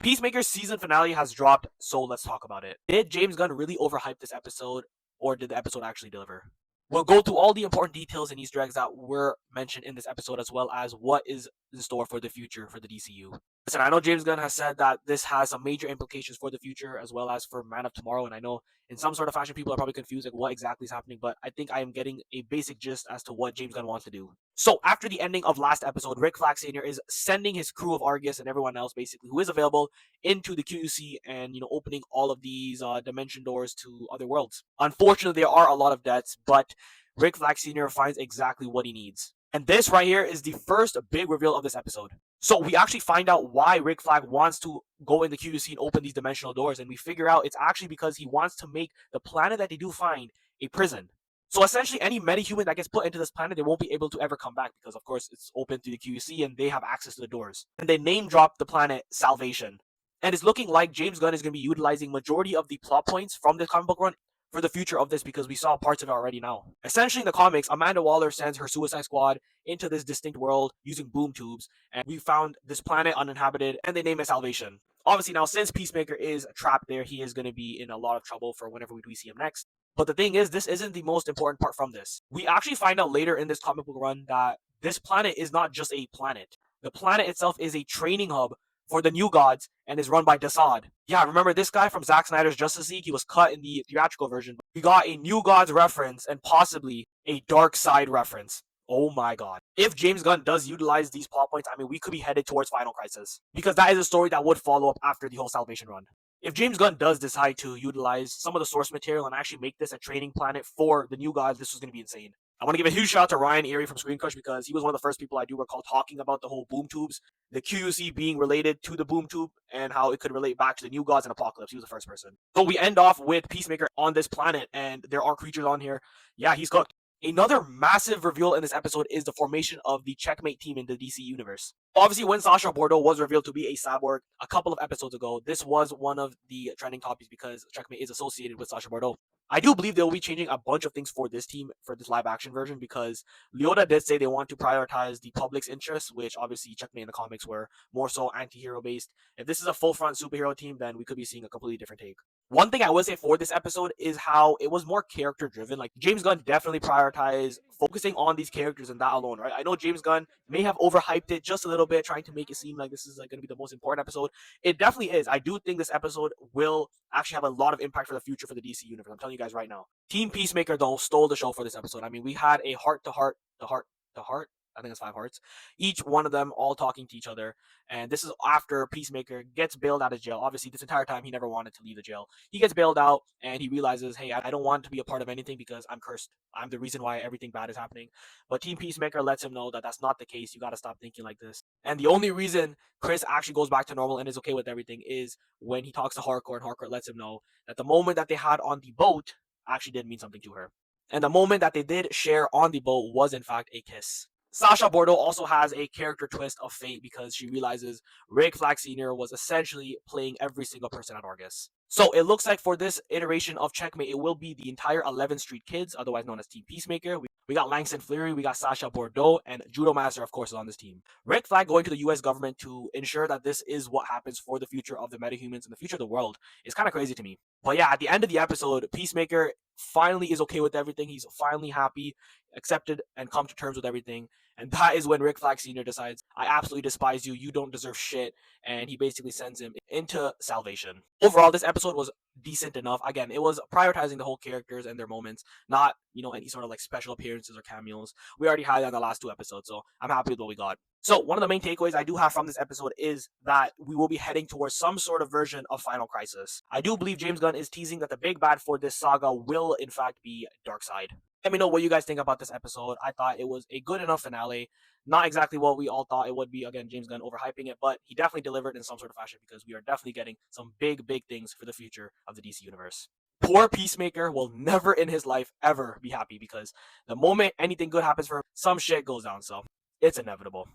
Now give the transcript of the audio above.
Peacemaker's season finale has dropped, so let's talk about it. Did James Gunn really overhype this episode, or did the episode actually deliver? We'll go through all the important details and Easter eggs that were mentioned in this episode, as well as what is in store for the future for the DCU. Listen, I know James Gunn has said that this has some major implications for the future, as well as for Man of Tomorrow, and I know in some sort of fashion people are probably confused like what exactly is happening, but I think I am getting a basic gist as to what James Gunn wants to do. So after the ending of last episode, Rick Flag Sr. is sending his crew of Argus and everyone else basically who is available into the QUC and opening all of these dimension doors to other worlds. Unfortunately, there are a lot of deaths, but Rick Flag Sr. finds exactly what he needs. And this right here is the first big reveal of this episode. So we actually find out why Rick Flag wants to go in the QUC and open these dimensional doors, and we figure out it's actually because he wants to make the planet that they do find a prison. So essentially, any metahuman that gets put into this planet, they won't be able to ever come back because, of course, it's open to the QUC and they have access to the doors. And they name drop the planet Salvation. And it's looking like James Gunn is going to be utilizing majority of the plot points from this comic book run for the future of this because we saw parts of it already now. Essentially, in the comics, Amanda Waller sends her Suicide Squad into this distinct world using boom tubes, and we found this planet uninhabited, and they name it Salvation. Obviously, now since Peacemaker is trapped there, he is going to be in a lot of trouble for whenever we see him next. But the thing is, this isn't the most important part from this. We actually find out later in this comic book run that this planet is not just a planet. The planet itself is a training hub for the New Gods and is run by Desaad. Yeah, remember this guy from Zack Snyder's Justice League? He was cut in the theatrical version. We got a New Gods reference and possibly a Dark Side reference. Oh my god. If James Gunn does utilize these plot points, I mean, we could be headed towards Final Crisis. Because that is a story that would follow up after the whole Salvation run. If James Gunn does decide to utilize some of the source material and actually make this a training planet for the New Gods, this was going to be insane. I want to give a huge shout out to Ryan Erie from Screen Crush because he was one of the first people I do recall talking about the whole boom tubes, the QUC being related to the boom tube, and how it could relate back to the New Gods and Apocalypse. He was the first person. So we end off with Peacemaker on this planet, and there are creatures on here. Yeah, he's cooked. Another massive reveal in this episode is the formation of the Checkmate team in the DC universe. Obviously, when Sasha Bordeaux was revealed to be a cyborg a couple of episodes ago, this was one of the trending topics because Checkmate is associated with Sasha Bordeaux. I do believe they'll be changing a bunch of things for this team for this live action version because Leota did say they want to prioritize the public's interests, which obviously Checkmate in the comics were more so anti-hero based. If this is a full front superhero team, then we could be seeing a completely different take. One thing I would say for this episode is how it was more character driven. Like James Gunn definitely prioritized focusing on these characters and that alone, right? I know James Gunn may have overhyped it just a little bit, trying to make it seem like this is like going to be the most important episode. It definitely is. I do think this episode will actually have a lot of impact for the future for the DC universe. I'm telling you guys right now. Team Peacemaker though stole the show for this episode. I mean, we had a heart to heart, to heart. I think it's 5 hearts. Each one of them all talking to each other. And this is after Peacemaker gets bailed out of jail. Obviously, this entire time he never wanted to leave the jail. He gets bailed out and he realizes, hey, I don't want to be a part of anything because I'm cursed. I'm the reason why everything bad is happening. But Team Peacemaker lets him know that that's not the case. You got to stop thinking like this. And the only reason Chris actually goes back to normal and is okay with everything is when he talks to Harcourt and Harcourt lets him know that the moment that they had on the boat actually did mean something to her. And the moment that they did share on the boat was in fact a kiss. Sasha Bordeaux also has a character twist of fate because she realizes Rick Flag Sr. was essentially playing every single person at Argus. So it looks like for this iteration of Checkmate, it will be the entire 11th Street Kids, otherwise known as Team Peacemaker. We got Langston Fleury, we got Sasha Bordeaux, and Judo Master, of course, is on this team. Rick Flag going to the US government to ensure that this is what happens for the future of the metahumans and the future of the world is kind of crazy to me. But yeah, at the end of the episode, Peacemaker finally is okay with everything. He's finally happy, accepted, and come to terms with everything. And that is when Rick Flag Sr. decides, I absolutely despise you. You don't deserve shit. And he basically sends him into Salvation. Overall, this episode was decent enough. Again, it was prioritizing the whole characters and their moments, not, any sort of like special appearances or cameos. We already had that in the last 2 episodes, so I'm happy with what we got. So one of the main takeaways I do have from this episode is that we will be heading towards some sort of version of Final Crisis. I do believe James Gunn is teasing that the big bad for this saga will in fact be Darkseid. Let me know what you guys think about this episode. I thought it was a good enough finale. Not exactly what we all thought it would be. Again, James Gunn overhyping it, but he definitely delivered in some sort of fashion because we are definitely getting some big, big things for the future of the DC universe. Poor Peacemaker will never in his life ever be happy because the moment anything good happens for him, some shit goes down. So it's inevitable.